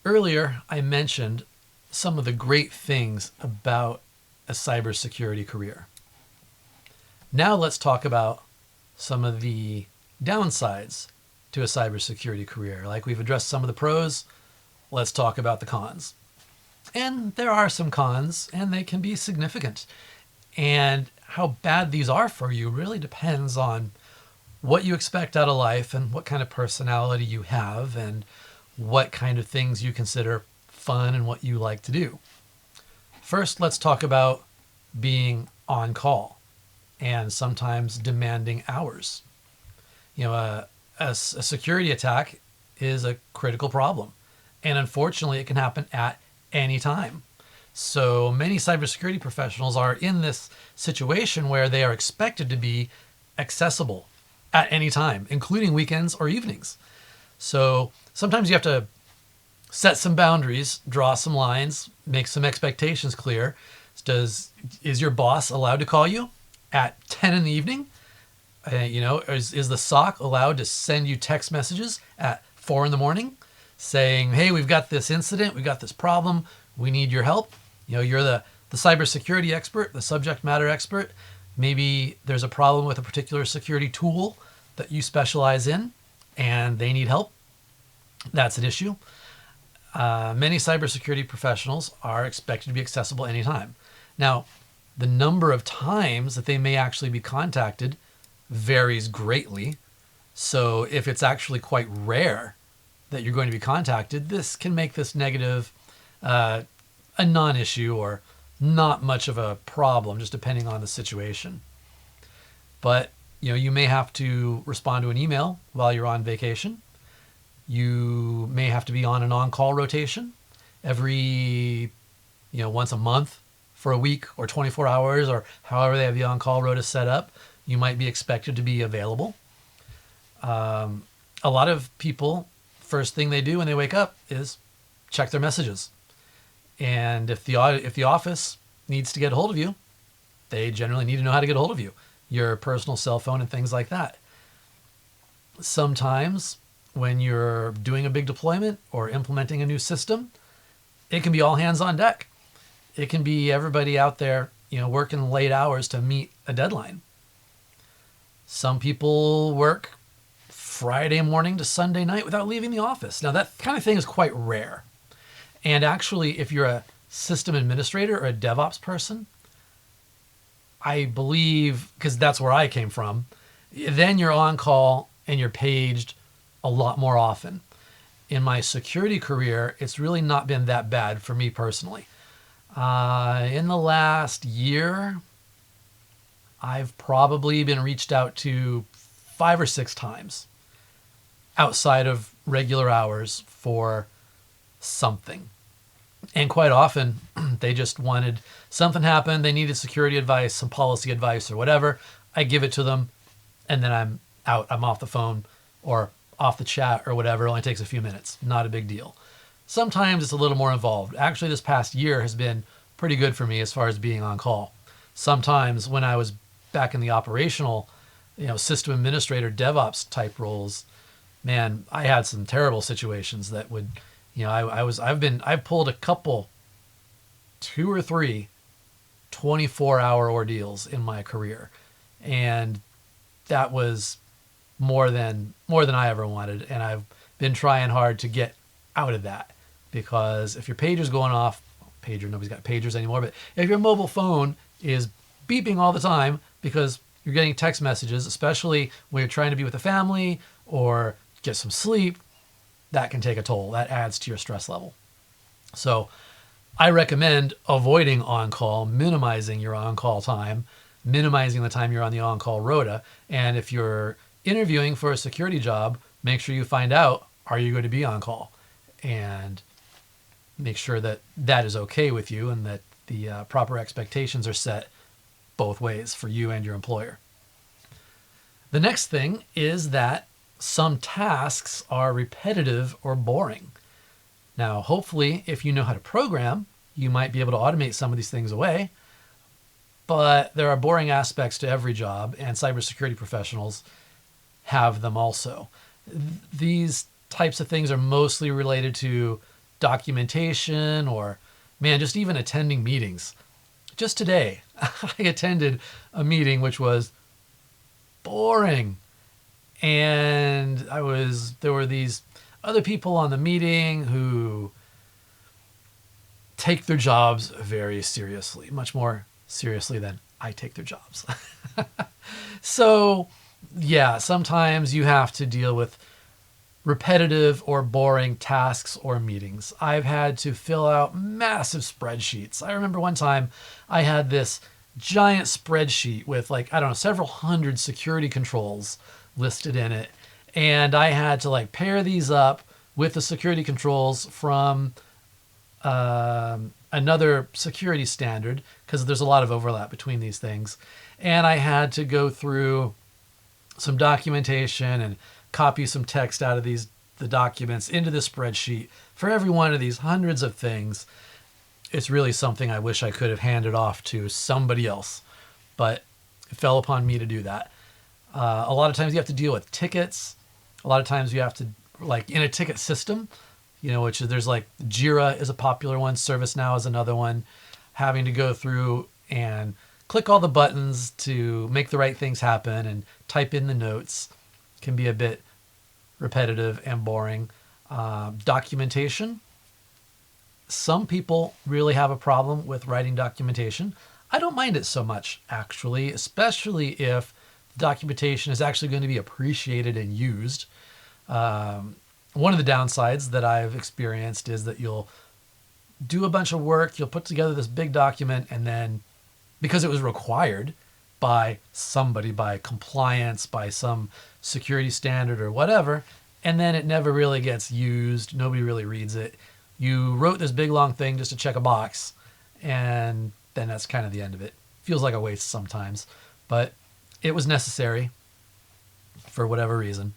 Earlier, I mentioned some of the great things about a cybersecurity career. Now let's talk about some of the downsides to a cybersecurity career. Like we've addressed some of the pros, let's talk about the cons. And there are some cons, and they can be significant. And how bad these are for you really depends on what you expect out of life and what kind of personality you have and what kind of things you consider fun and what you like to do. First, let's talk about being on call and sometimes demanding hours. A security attack is a critical problem. And unfortunately, it can happen at any time. So many cybersecurity professionals are in this situation where they are expected to be accessible at any time, including weekends or evenings. So sometimes you have to set some boundaries, draw some lines, make some expectations clear. Is your boss allowed to call you at 10 in the evening? Is the SOC allowed to send you text messages at 4 in the morning saying, hey, we've got this incident, we've got this problem, we need your help? You're the cybersecurity expert, the subject matter expert. Maybe there's a problem with a particular security tool that you specialize in and they need help. That's an issue. Many cybersecurity professionals are expected to be accessible anytime. Now, the number of times that they may actually be contacted varies greatly. So if it's actually quite rare that you're going to be contacted, this can make this negative a non-issue or not much of a problem, just depending on the situation. But you may have to respond to an email while you're on vacation. You may have to be on an on-call rotation every, once a month for a week or 24 hours or however they have the on-call rota set up. You might be expected to be available. A lot of people, first thing they do when they wake up is check their messages. And if the office needs to get a hold of you, they generally need to know how to get a hold of you, your personal cell phone and things like that. Sometimes when you're doing a big deployment or implementing a new system, it can be all hands on deck. It can be everybody out there, working late hours to meet a deadline. Some people work Friday morning to Sunday night without leaving the office. Now that kind of thing is quite rare. And actually, if you're a system administrator or a DevOps person, I believe, because that's where I came from, then you're on call and you're paged a lot more often. In my security career, it's really not been that bad for me personally. In the last year, I've probably been reached out to 5 or 6 times outside of regular hours for something. And quite often, they just wanted something happened. They needed security advice, some policy advice or whatever. I give it to them and then I'm out. I'm off the phone or off the chat or whatever. It only takes a few minutes. Not a big deal. Sometimes it's a little more involved. Actually, this past year has been pretty good for me as far as being on call. Sometimes when I was back in the operational, system administrator, DevOps type roles, man, I had some terrible situations that would, I've pulled a couple, 2 or 3 24-hour ordeals in my career. And that was more than I ever wanted. And I've been trying hard to get out of that, because if your pager's going off, nobody's got pagers anymore, but if your mobile phone is beeping all the time because you're getting text messages, especially when you're trying to be with the family or get some sleep, that can take a toll. That adds to your stress level. So I recommend avoiding on-call, minimizing your on-call time, minimizing the time you're on the on-call rota. And if you're interviewing for a security job, make sure you find out, are you going to be on call? And make sure that that is okay with you and that the proper expectations are set both ways for you and your employer. The next thing is that some tasks are repetitive or boring. Now, hopefully, if you know how to program, you might be able to automate some of these things away. But there are boring aspects to every job, and cybersecurity professionals have them also. These types of things are mostly related to documentation, or, man, just even attending meetings. Just today, I attended a meeting which was boring. And there were these other people on the meeting who take their jobs very seriously, much more seriously than I take their jobs. So, yeah, sometimes you have to deal with repetitive or boring tasks or meetings. I've had to fill out massive spreadsheets. I remember one time I had this giant spreadsheet with, like, I don't know, several hundred security controls listed in it. And I had to, like, pair these up with the security controls from another security standard, because there's a lot of overlap between these things. And I had to go through some documentation and copy some text out of the documents into this spreadsheet for every one of these hundreds of things. It's really something I wish I could have handed off to somebody else, but it fell upon me to do that. A lot of times you have to deal with tickets. A lot of times you have to, like, in a ticket system, which is, there's like Jira is a popular one. ServiceNow is another one. Having to go through and click all the buttons to make the right things happen and type in the notes can be a bit repetitive and boring. Documentation. Some people really have a problem with writing documentation. I don't mind it so much, actually, especially if the documentation is actually going to be appreciated and used. One of the downsides that I've experienced is that you'll do a bunch of work, you'll put together this big document, and then because it was required by somebody, by compliance, by some security standard or whatever, and then it never really gets used. Nobody really reads it. You wrote this big long thing just to check a box, and then that's kind of the end of it. Feels like a waste sometimes, but it was necessary for whatever reason.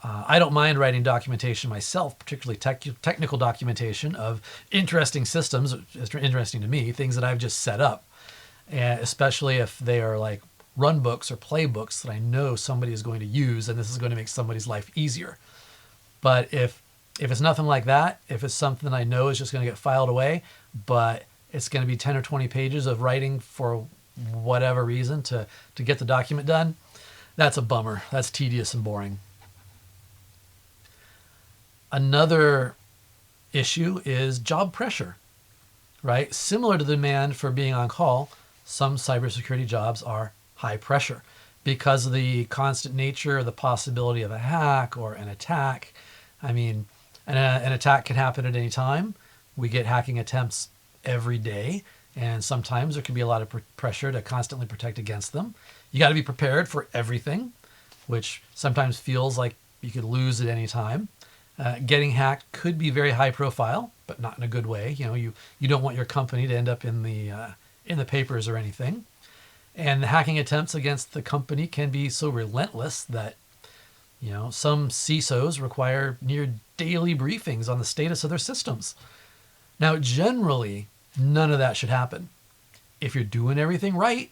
I don't mind writing documentation myself, particularly technical documentation of interesting systems, interesting to me, things that I've just set up, and especially if they are like run books or playbooks that I know somebody is going to use, and this is going to make somebody's life easier. But if it's nothing like that, if it's something I know is just going to get filed away, but it's going to be 10 or 20 pages of writing for whatever reason to get the document done, that's a bummer. That's tedious and boring. Another issue is job pressure, right? Similar to the demand for being on call, some cybersecurity jobs are high pressure because of the constant nature, the possibility of a hack or an attack. I mean, an attack can happen at any time. We get hacking attempts every day, and sometimes there can be a lot of pressure to constantly protect against them. You got to be prepared for everything, which sometimes feels like you could lose at any time. Getting hacked could be very high profile, but not in a good way. You don't want your company to end up in the papers or anything. And the hacking attempts against the company can be so relentless that, some CISOs require near daily briefings on the status of their systems. Now, generally, none of that should happen. If you're doing everything right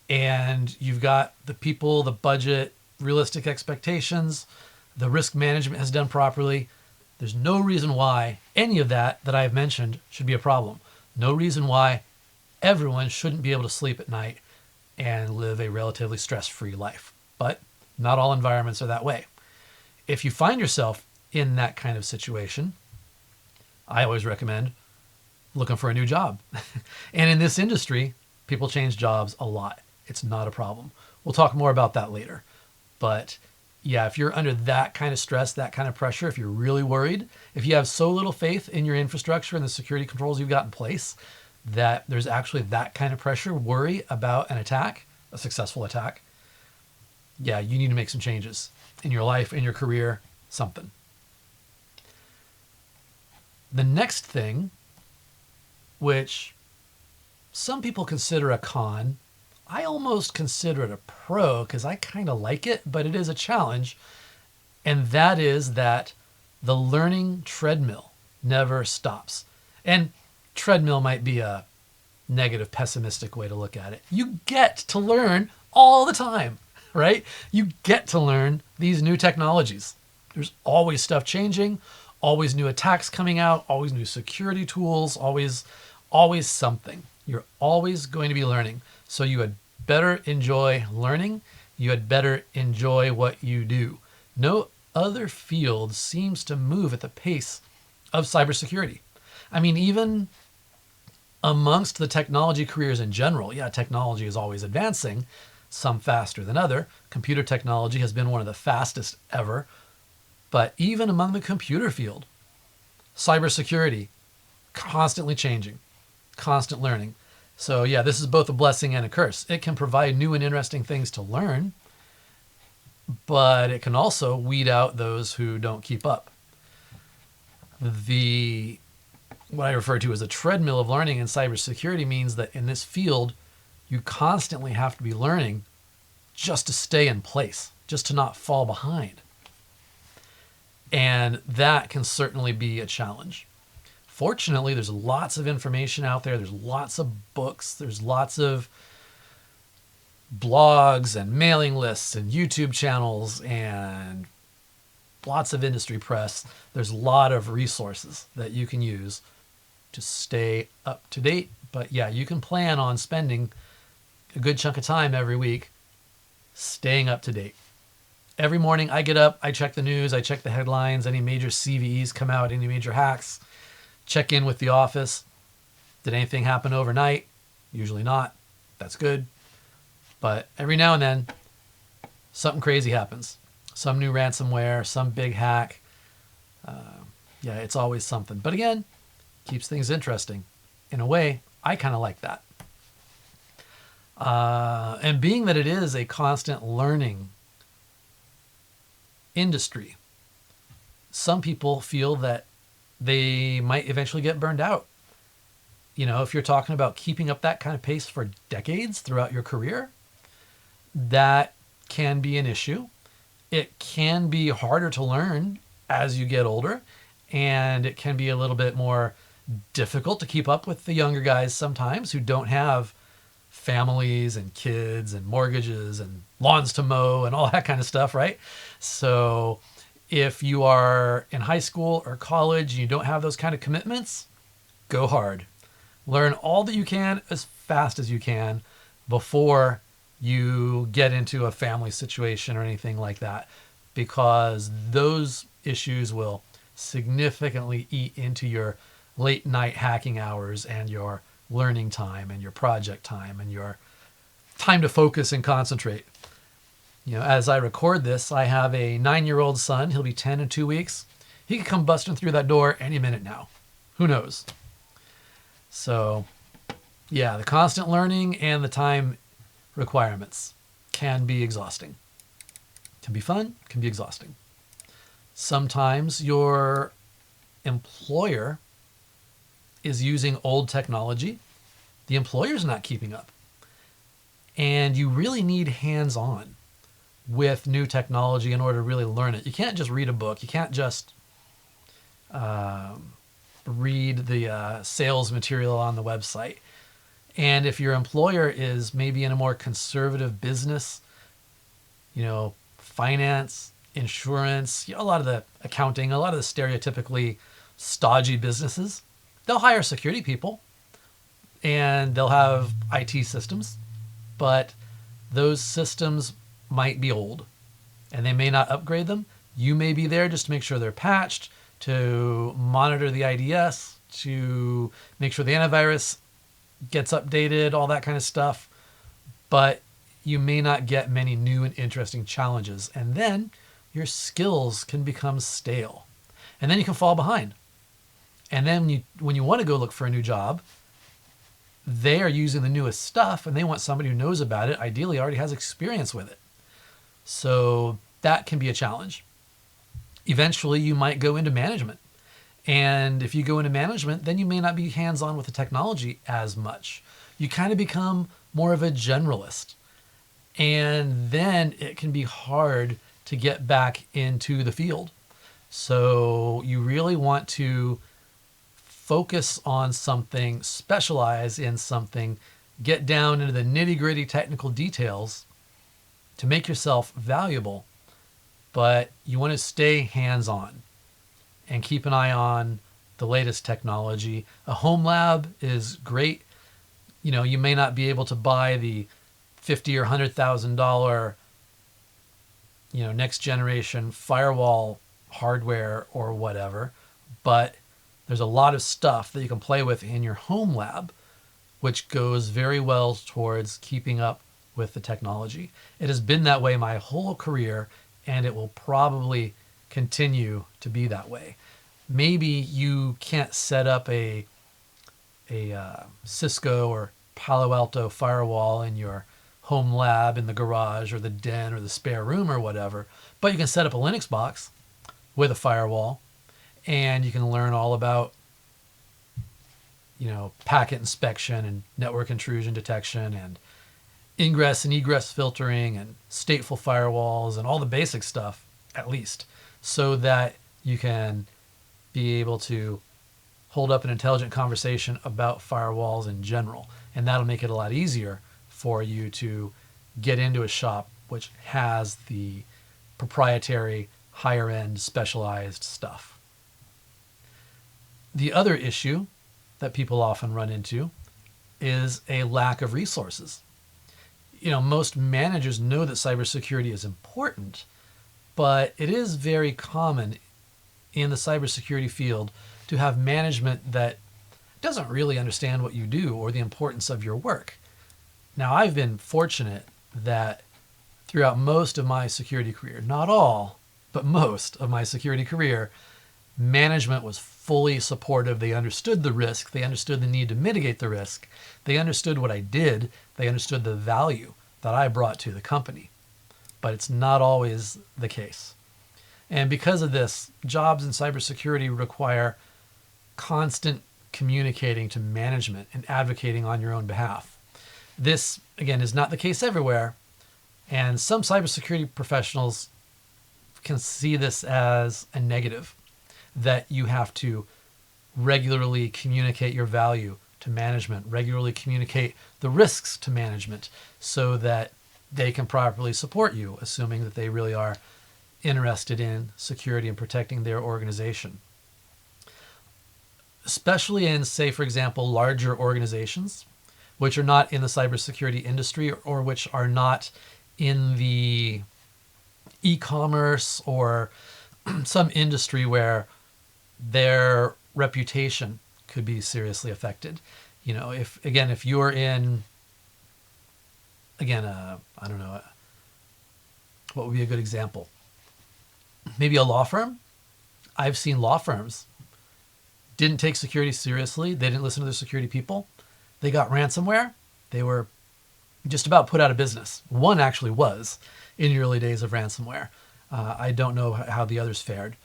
and you've got the people, the budget, realistic expectations, the risk management has done properly, there's no reason why any of that I've mentioned should be a problem. No reason why everyone shouldn't be able to sleep at night and live a relatively stress-free life. But not all environments are that way. If you find yourself in that kind of situation, I always recommend looking for a new job. And in this industry, people change jobs a lot. It's not a problem. We'll talk more about that later. But yeah, if you're under that kind of stress, that kind of pressure, if you're really worried, if you have so little faith in your infrastructure and the security controls you've got in place that there's actually that kind of pressure, worry about an attack, a successful attack, yeah, you need to make some changes in your life, in your career, something. The next thing, which some people consider a con, I almost consider it a pro because I kind of like it, but it is a challenge. And that is that the learning treadmill never stops. And treadmill might be a negative, pessimistic way to look at it. You get to learn all the time, right? You get to learn these new technologies. There's always stuff changing, Always new attacks coming out, always new security tools, always something. You're always going to be learning. So you had better enjoy learning. You had better enjoy what you do. No other field seems to move at the pace of cybersecurity. I mean, even amongst the technology careers in general, yeah, technology is always advancing, some faster than other. Computer technology has been one of the fastest ever. But even among the computer field, cybersecurity, constantly changing, constant learning. So yeah, this is both a blessing and a curse. It can provide new and interesting things to learn, but it can also weed out those who don't keep up. What I refer to as a treadmill of learning in cybersecurity means that in this field, you constantly have to be learning just to stay in place, just to not fall behind. And that can certainly be a challenge. Fortunately, there's lots of information out there. There's lots of books. There's lots of blogs and mailing lists and YouTube channels and lots of industry press. There's a lot of resources that you can use to stay up to date. But yeah, you can plan on spending a good chunk of time every week staying up to date. Every morning I get up, I check the news, I check the headlines, any major CVEs come out, any major hacks, check in with the office. Did anything happen overnight? Usually not. That's good. But every now and then, something crazy happens. Some new ransomware, some big hack. Yeah, it's always something. But again, keeps things interesting. In a way, I kind of like that. And being that it is a constant learning industry, some people feel that they might eventually get burned out. You know, if you're talking about keeping up that kind of pace for decades throughout your career, that can be an issue. It can be harder to learn as you get older, and it can be a little bit more difficult to keep up with the younger guys sometimes who don't have families and kids and mortgages and lawns to mow and all that kind of stuff, right? So if you are in high school or college and you don't have those kind of commitments, go hard. Learn all that you can as fast as you can before you get into a family situation or anything like that, because those issues will significantly eat into your late night hacking hours and your learning time and your project time and your time to focus and concentrate. You know, as I record this, I have a 9-year-old son. He'll be 10 in 2 weeks. He could come busting through that door any minute now. Who knows? So, yeah, the constant learning and the time requirements can be exhausting. Can be fun, can be exhausting. Sometimes your employer is using old technology. The employer's not keeping up. And you really need hands-on with new technology in order to really learn it. You can't just read a book. You can't just read the sales material on the website. And if your employer is maybe in a more conservative business, you know, finance, insurance, you know, a lot of the accounting, a lot of the stereotypically stodgy businesses, they'll hire security people and they'll have IT systems, but those systems might be old and they may not upgrade them. You may be there just to make sure they're patched, to monitor the IDS, to make sure the antivirus gets updated, all that kind of stuff. But you may not get many new and interesting challenges. And then your skills can become stale. And then you can fall behind. And then when you want to go look for a new job, they are using the newest stuff and they want somebody who knows about it, ideally already has experience with it. So that can be a challenge. Eventually, you might go into management. And if you go into management, then you may not be hands-on with the technology as much. You kind of become more of a generalist. And then it can be hard to get back into the field. So you really want to focus on something, specialize in something, get down into the nitty-gritty technical details to make yourself valuable, but you want to stay hands-on. and keep an eye on the latest technology. A home lab is great. You know, you may not be able to buy the $50,000 or $100,000, you know, next generation firewall hardware or whatever, but there's a lot of stuff that you can play with in your home lab, which goes very well towards keeping up with the technology. It has been that way my whole career, and it will probably continue to be that way. Maybe you can't set up a Cisco or Palo Alto firewall in your home lab in the garage or the den or the spare room or whatever, but you can set up a Linux box with a firewall, and you can learn all about, you know, packet inspection and network intrusion detection and ingress and egress filtering and stateful firewalls and all the basic stuff, at least, so that you can be able to hold up an intelligent conversation about firewalls in general. And that'll make it a lot easier for you to get into a shop which has the proprietary, higher end, specialized stuff. The other issue that people often run into is a lack of resources. You know, most managers know that cybersecurity is important, but it is very common in the cybersecurity field to have management that doesn't really understand what you do or the importance of your work. Now, I've been fortunate that throughout most of my security career, not all, but most of my security career, management was fully supportive. They understood the risk. They understood the need to mitigate the risk. They understood what I did. They understood the value that I brought to the company. But it's not always the case. And because of this, jobs in cybersecurity require constant communicating to management and advocating on your own behalf. This, again, is not the case everywhere. And some cybersecurity professionals can see this as a negative, that you have to regularly communicate your value to management, regularly communicate the risks to management so that they can properly support you, assuming that they really are interested in security and protecting their organization. Especially in, say, for example, larger organizations, which are not in the cybersecurity industry or which are not in the e-commerce or some industry where their reputation could be seriously affected. You know, if you're in, I don't know, what would be a good example? Maybe a law firm. I've seen law firms didn't take security seriously. They didn't listen to their security people. They got ransomware. They were just about put out of business. One actually was in the early days of ransomware. I don't know how the others fared,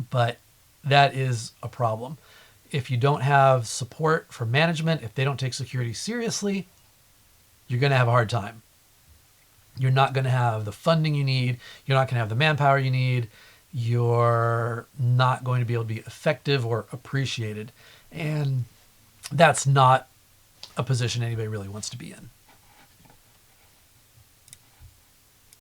but that is a problem. If you don't have support for management, if they don't take security seriously, you're going to have a hard time. You're not going to have the funding you need. You're not going to have the manpower you need. You're not going to be able to be effective or appreciated. And that's not a position anybody really wants to be in.